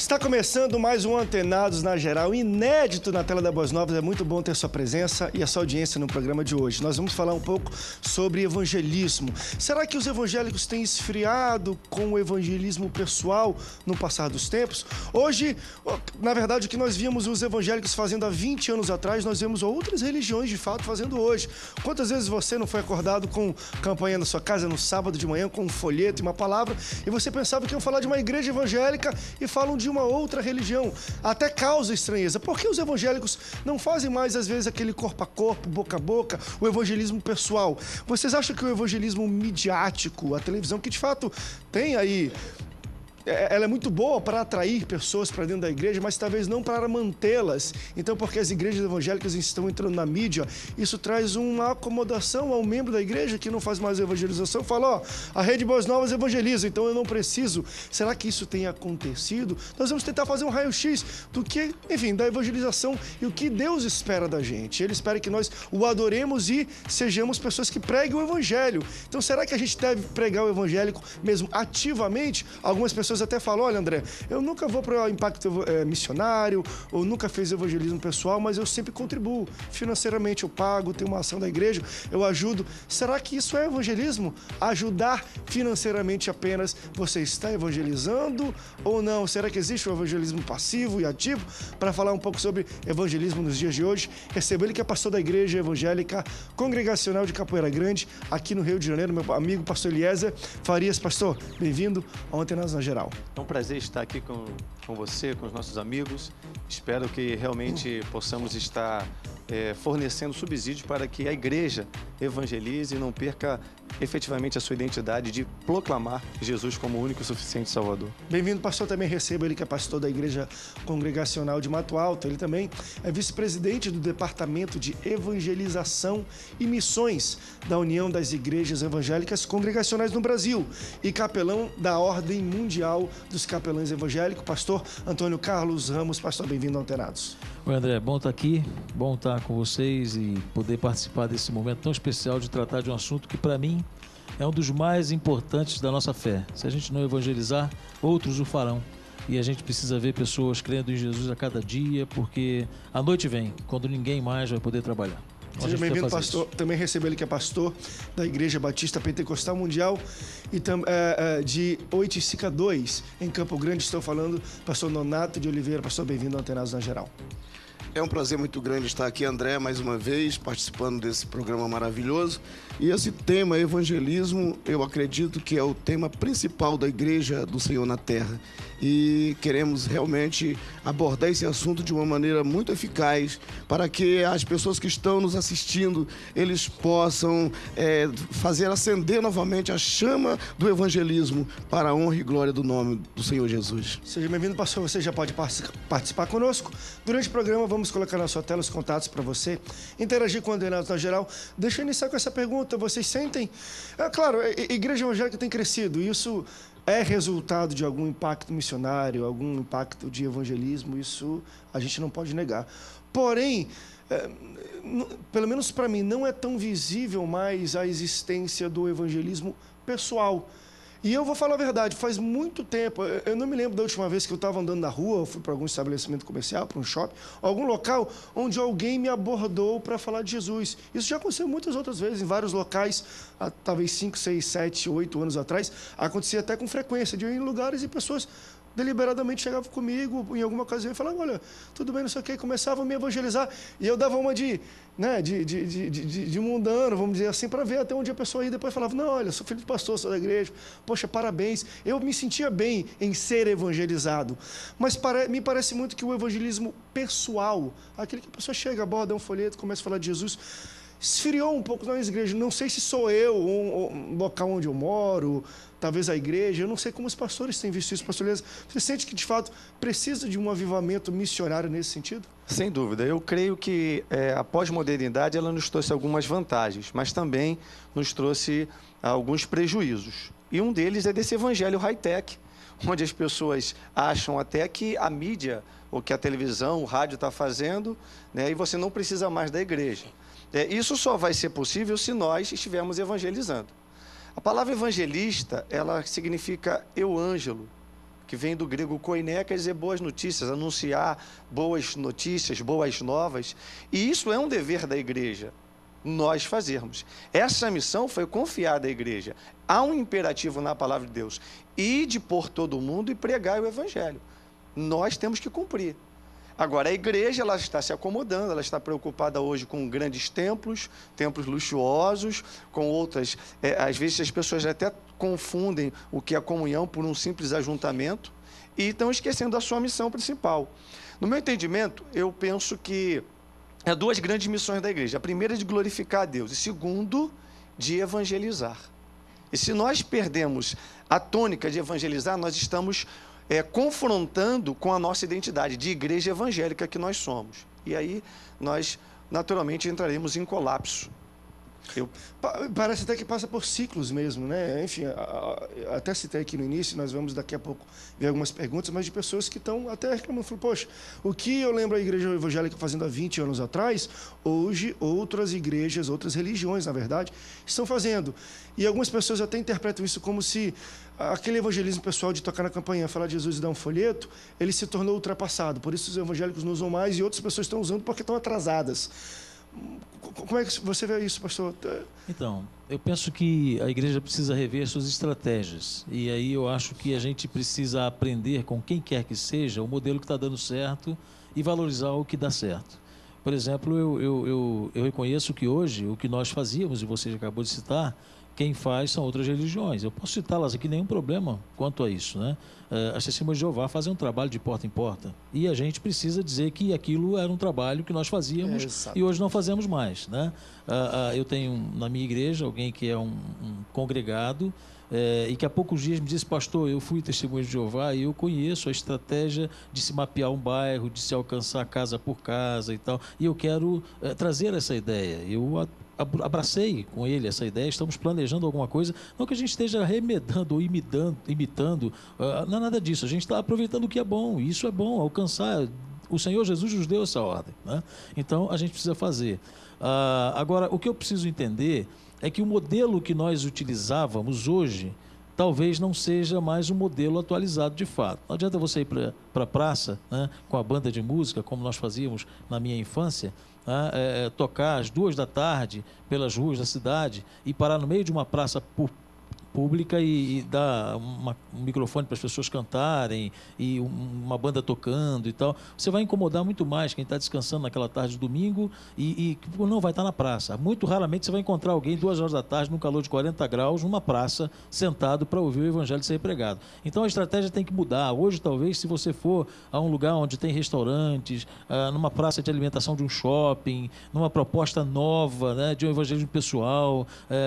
Está começando mais um Antenados na Geral, inédito na tela da Boas Novas. É muito bom ter sua presença e a sua audiência no programa de hoje. Nós vamos falar um pouco sobre evangelismo. Será que os evangélicos têm esfriado com o evangelismo pessoal no passar dos tempos? Hoje, na verdade, o que nós víamos os evangélicos fazendo há 20 anos atrás, nós vemos outras religiões de fato fazendo hoje. Quantas vezes você não foi acordado com campanha na sua casa no sábado de manhã, com um folheto e uma palavra, e você pensava que iam falar de uma igreja evangélica e falam de uma outra religião? Até causa estranheza. Por que os evangélicos não fazem mais, às vezes, aquele corpo a corpo, boca a boca, o evangelismo pessoal? Vocês acham que o evangelismo midiático, a televisão, que de fato tem aí... ela é muito boa para atrair pessoas para dentro da igreja, mas talvez não para mantê-las. Então, porque as igrejas evangélicas estão entrando na mídia, isso traz uma acomodação ao membro da igreja que não faz mais evangelização. Fala, a Rede Boas Novas evangeliza, então eu não preciso. Será que isso tem acontecido? Nós vamos tentar fazer um raio-x do que, enfim, da evangelização e o que Deus espera da gente. Ele espera que nós o adoremos e sejamos pessoas que preguem o evangelho. Então, será que a gente deve pregar o evangélico mesmo ativamente? Algumas pessoas até falam, olha, André, eu nunca vou para o impacto missionário, ou nunca fiz evangelismo pessoal, mas eu sempre contribuo financeiramente, eu pago, tenho uma ação da igreja, eu ajudo. Será que isso é evangelismo? Ajudar financeiramente apenas? Você está evangelizando ou não? Será que existe o evangelismo passivo e ativo? Para falar um pouco sobre evangelismo nos dias de hoje, recebo ele que é pastor da Igreja Evangélica Congregacional de Capoeira Grande, aqui no Rio de Janeiro, meu amigo pastor Eliezer Farias. Pastor, bem-vindo ao Antenados na Geral. É um prazer estar aqui com você, com os nossos amigos. Espero que realmente possamos estar fornecendo subsídios para que a igreja evangelize e não perca efetivamente a sua identidade de proclamar Jesus como o único e suficiente Salvador. Bem-vindo, pastor. Também recebo ele que é pastor da Igreja Congregacional de Mato Alto. Ele também é vice-presidente do Departamento de Evangelização e Missões da União das Igrejas Evangélicas Congregacionais no Brasil e capelão da Ordem Mundial dos Capelães Evangélicos, pastor Antônio Carlos Ramos. Pastor, bem-vindo ao Antenados. Oi, André, bom estar aqui, bom estar com vocês e poder participar desse momento tão especial de tratar de um assunto que, para mim, é um dos mais importantes da nossa fé. Se a gente não evangelizar, outros o farão. E a gente precisa ver pessoas crendo em Jesus a cada dia, porque a noite vem, quando ninguém mais vai poder trabalhar. Então, seja bem-vindo, pastor. Também recebo ele que é pastor da Igreja Batista Pentecostal Mundial e de Oiticica 2, em Campo Grande. Estou falando, pastor Nonato de Oliveira. Pastor, bem-vindo ao Antenados na Geral. É um prazer muito grande estar aqui, André, mais uma vez, participando desse programa maravilhoso. E esse tema, evangelismo, eu acredito que é o tema principal da Igreja do Senhor na Terra. E queremos realmente abordar esse assunto de uma maneira muito eficaz para que as pessoas que estão nos assistindo, eles possam fazer acender novamente a chama do evangelismo para a honra e glória do nome do Senhor Jesus. Seja bem-vindo, pastor. Você já pode participar conosco. Durante o programa, vamos colocar na sua tela os contatos para você interagir com o Antenados na Geral. Deixa eu iniciar com essa pergunta. Vocês sentem... claro, a Igreja Evangélica tem crescido. Isso é resultado de algum impacto missionário, algum impacto de evangelismo. Isso a gente não pode negar. Porém, pelo menos para mim, não é tão visível mais a existência do evangelismo pessoal. E eu vou falar a verdade, faz muito tempo, eu não me lembro da última vez que eu estava andando na rua, eu fui para algum estabelecimento comercial, para um shopping, algum local onde alguém me abordou para falar de Jesus. Isso já aconteceu muitas outras vezes, em vários locais, há talvez 5, 6, 7, 8 anos atrás, acontecia até com frequência, de eu ir em lugares e pessoas deliberadamente chegavam comigo em alguma ocasião e falavam, olha, tudo bem, não sei o quê, começavam a me evangelizar, e eu dava uma de mundano, vamos dizer assim, para ver até onde a pessoa ia, depois falava, não, olha, sou filho de pastor, sou da igreja, poxa, parabéns. Eu me sentia bem em ser evangelizado, mas me parece muito que o evangelismo pessoal, aquele que a pessoa chega, aborda um folheto, começa a falar de Jesus, esfriou um pouco nas igrejas. Não sei se sou eu, um local onde eu moro, talvez a igreja, eu não sei como os pastores têm visto isso. Pastor Eliezer, você sente que, de fato, precisa de um avivamento missionário nesse sentido? Sem dúvida. Eu creio que a pós-modernidade ela nos trouxe algumas vantagens, mas também nos trouxe alguns prejuízos. E um deles é desse evangelho high-tech, onde as pessoas acham até que a mídia, ou que a televisão, o rádio está fazendo, né, e você não precisa mais da igreja. Isso só vai ser possível se nós estivermos evangelizando. A palavra evangelista, ela significa eu ângelo, que vem do grego koiné, quer dizer boas notícias, anunciar boas notícias, boas novas. E isso é um dever da igreja, nós fazermos. Essa missão foi confiada à igreja. Há um imperativo na palavra de Deus: ide por todo o mundo e pregai o evangelho. Nós temos que cumprir. Agora, a igreja, ela está se acomodando, ela está preocupada hoje com grandes templos, templos luxuosos, com outras... às vezes as pessoas até confundem o que é comunhão por um simples ajuntamento e estão esquecendo a sua missão principal. No meu entendimento, eu penso que há duas grandes missões da igreja. A primeira é de glorificar a Deus, e segundo, de evangelizar. E se nós perdemos a tônica de evangelizar, nós estamos confrontando com a nossa identidade de igreja evangélica que nós somos. E aí nós, naturalmente, entraremos em colapso. Parece até que passa por ciclos mesmo, né? Enfim, até citei aqui no início, nós vamos daqui a pouco ver algumas perguntas, mas de pessoas que estão até reclamando. Falam, poxa, o que eu lembro a igreja evangélica fazendo há 20 anos atrás, hoje outras igrejas, outras religiões, na verdade, estão fazendo. E algumas pessoas até interpretam isso como se aquele evangelismo pessoal de tocar na campanha, falar de Jesus e dar um folheto, ele se tornou ultrapassado. Por isso os evangélicos não usam mais e outras pessoas estão usando porque estão atrasadas. Como é que você vê isso, pastor? Então, eu penso que a igreja precisa rever suas estratégias. E aí eu acho que a gente precisa aprender com quem quer que seja o modelo que está dando certo e valorizar o que dá certo. Por exemplo, eu reconheço que hoje o que nós fazíamos, e você já acabou de citar, quem faz são outras religiões. Eu posso citá-las aqui, nenhum problema quanto a isso, né? As Testemunhas de Jeová fazem um trabalho de porta em porta. E a gente precisa dizer que aquilo era um trabalho que nós fazíamos e hoje não fazemos mais, né? Eu tenho na minha igreja alguém que é um congregado e que há poucos dias me disse: pastor, eu fui Testemunha de Jeová e eu conheço a estratégia de se mapear um bairro, de se alcançar casa por casa e tal. E eu quero trazer essa ideia. Eu abracei com ele essa ideia, estamos planejando alguma coisa, não que a gente esteja remedando ou imitando, não é nada disso, a gente está aproveitando o que é bom, e isso é bom, alcançar, o Senhor Jesus nos deu essa ordem, né? Então a gente precisa fazer. Agora, o que eu preciso entender é que o modelo que nós utilizávamos hoje, talvez não seja mais um modelo atualizado de fato. Não adianta você ir para a praça, né, com a banda de música, como nós fazíamos na minha infância, tocar às 2 da tarde pelas ruas da cidade e parar no meio de uma praça pública e dar um microfone para as pessoas cantarem e uma banda tocando e tal. Você vai incomodar muito mais quem está descansando naquela tarde de domingo e não vai estar na praça. Muito raramente você vai encontrar alguém 2 horas da tarde, num calor de 40 graus, numa praça, sentado para ouvir o evangelho ser pregado. Então a estratégia tem que mudar. Hoje, talvez, se você for a um lugar onde tem restaurantes, numa praça de alimentação de um shopping, numa proposta nova, né, de um evangelismo pessoal,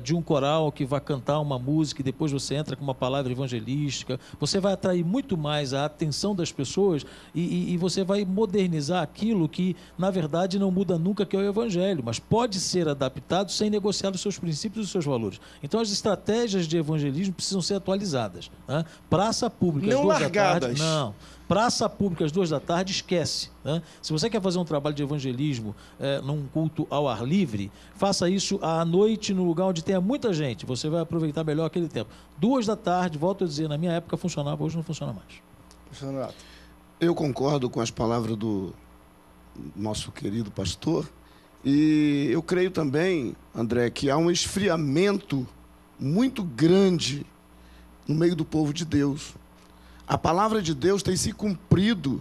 de um coral que vai cantar uma música, que depois você entra com uma palavra evangelística, você vai atrair muito mais a atenção das pessoas e você vai modernizar aquilo que, na verdade, não muda nunca, que é o evangelho, mas pode ser adaptado sem negociar os seus princípios e os seus valores. Então, as estratégias de evangelismo precisam ser atualizadas, né? Praça pública, não às 2 largadas. da tarde, não. Praça pública às 2 da tarde, esquece, né? Se você quer fazer um trabalho de evangelismo num culto ao ar livre, faça isso à noite, no lugar onde tenha muita gente. Você vai aproveitar melhor aquele tempo. 2 da tarde, volto a dizer, na minha época funcionava, hoje não funciona mais. Eu concordo com as palavras do nosso querido pastor. E eu creio também, André, que há um esfriamento muito grande no meio do povo de Deus. A palavra de Deus tem se cumprido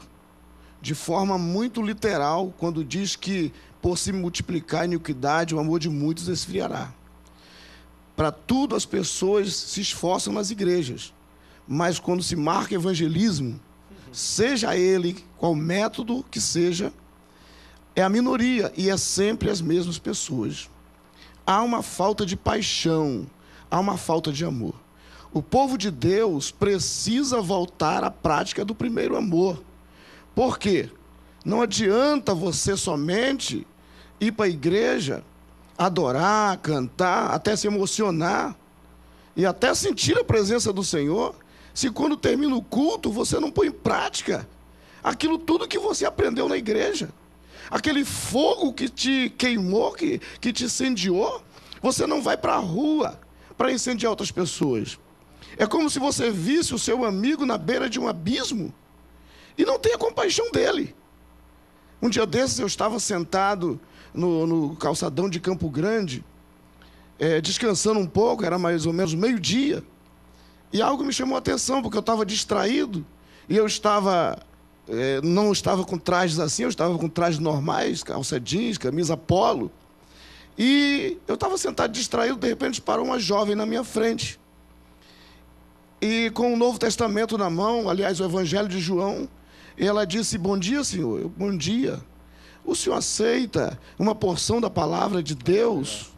de forma muito literal quando diz que, por se multiplicar a iniquidade, o amor de muitos esfriará. Para tudo as pessoas se esforçam nas igrejas, mas quando se marca evangelismo, seja ele qual método que seja, é a minoria e é sempre as mesmas pessoas. Há uma falta de paixão, há uma falta de amor. O povo de Deus precisa voltar à prática do primeiro amor. Por quê? Não adianta você somente ir para a igreja, adorar, cantar, até se emocionar e até sentir a presença do Senhor, se quando termina o culto você não põe em prática aquilo tudo que você aprendeu na igreja. Aquele fogo que te queimou, que te incendiou, você não vai para a rua para incendiar outras pessoas. É como se você visse o seu amigo na beira de um abismo e não tenha compaixão dele. Um dia desses eu estava sentado no calçadão de Campo Grande, descansando um pouco, era mais ou menos meio-dia, e algo me chamou a atenção, porque eu estava distraído, e eu não estava com trajes assim, eu estava com trajes normais, calça jeans, camisa polo, e eu estava sentado distraído, de repente parou uma jovem na minha frente, e com o Novo Testamento na mão, aliás, o Evangelho de João, e ela disse: bom dia, senhor. Eu, bom dia. O senhor aceita uma porção da palavra de Deus?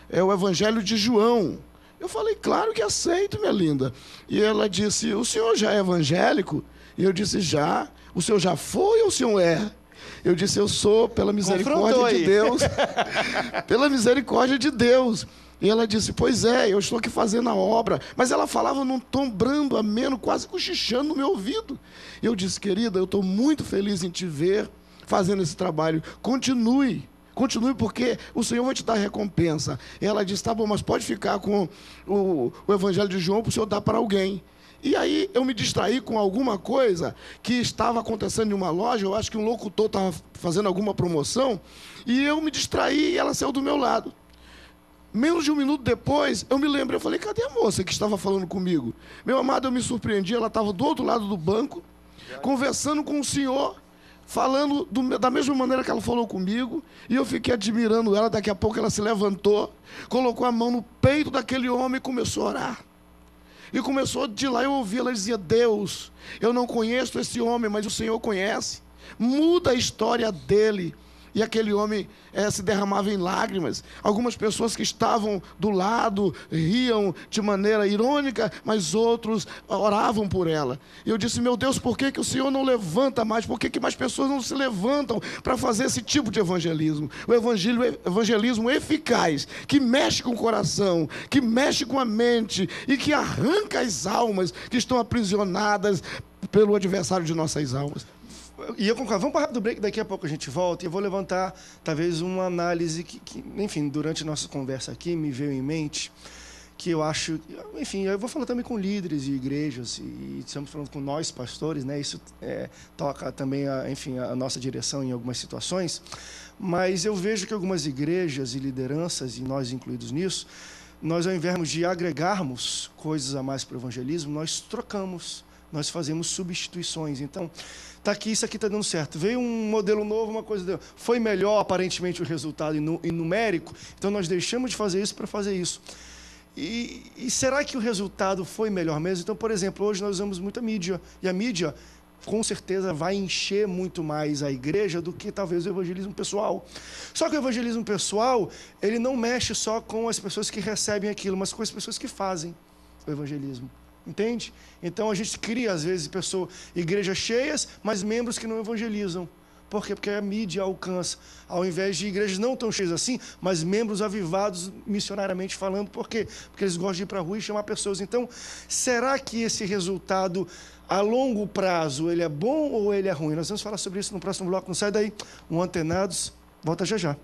É o Evangelho de João. Eu falei: claro que aceito, minha linda. E ela disse: o senhor já é evangélico? E eu disse: já. O senhor já foi ou o senhor é? Eu disse: eu sou, pela misericórdia de Deus. Pela misericórdia de Deus. E ela disse: pois é, eu estou aqui fazendo a obra. Mas ela falava num tom brando, ameno, quase cochichando no meu ouvido. E eu disse: querida, eu estou muito feliz em te ver fazendo esse trabalho. Continue, porque o Senhor vai te dar recompensa. E ela disse: tá bom, mas pode ficar com o Evangelho de João para o senhor dar para alguém. E aí eu me distraí com alguma coisa que estava acontecendo em uma loja. Eu acho que um locutor estava fazendo alguma promoção. E eu me distraí e ela saiu do meu lado. Menos de um minuto depois, eu me lembrei, eu falei: cadê a moça que estava falando comigo? Meu amado, eu me surpreendi, ela estava do outro lado do banco, conversando com o senhor, falando da mesma maneira que ela falou comigo, e eu fiquei admirando ela. Daqui a pouco ela se levantou, colocou a mão no peito daquele homem e começou a orar. E começou, de lá eu ouvi, ela dizia: Deus, eu não conheço esse homem, mas o Senhor conhece, muda a história dele. E aquele homem se derramava em lágrimas. Algumas pessoas que estavam do lado riam de maneira irônica, mas outros oravam por ela. E eu disse: meu Deus, por que o Senhor não levanta mais? Por que mais pessoas não se levantam para fazer esse tipo de evangelismo? O evangelismo eficaz, que mexe com o coração, que mexe com a mente e que arranca as almas que estão aprisionadas pelo adversário de nossas almas. E eu concordo. Vamos para o rápido break, daqui a pouco a gente volta e eu vou levantar talvez uma análise que, enfim, durante a nossa conversa aqui me veio em mente, que eu acho, enfim, eu vou falar também com líderes de igrejas e estamos falando com nós pastores, né? Isso toca também, a nossa direção em algumas situações, mas eu vejo que algumas igrejas e lideranças, e nós incluídos nisso, nós ao invés de agregarmos coisas a mais para o evangelismo, nós trocamos, nós fazemos substituições. Então, isso aqui está dando certo. Veio um modelo novo, uma coisa foi melhor aparentemente o resultado em numérico, então nós deixamos de fazer isso para fazer isso. E será que o resultado foi melhor mesmo? Então, por exemplo, hoje nós usamos muita mídia, e a mídia com certeza vai encher muito mais a igreja do que talvez o evangelismo pessoal. Só que o evangelismo pessoal, ele não mexe só com as pessoas que recebem aquilo, mas com as pessoas que fazem o evangelismo. Entende? Então a gente cria, às vezes, igrejas cheias, mas membros que não evangelizam. Por quê? Porque a mídia alcança, ao invés de igrejas não tão cheias assim, mas membros avivados missionariamente falando. Por quê? Porque eles gostam de ir para a rua e chamar pessoas. Então, será que esse resultado, a longo prazo, ele é bom ou ele é ruim? Nós vamos falar sobre isso no próximo bloco. Não sai daí. Um Antenados volta já já.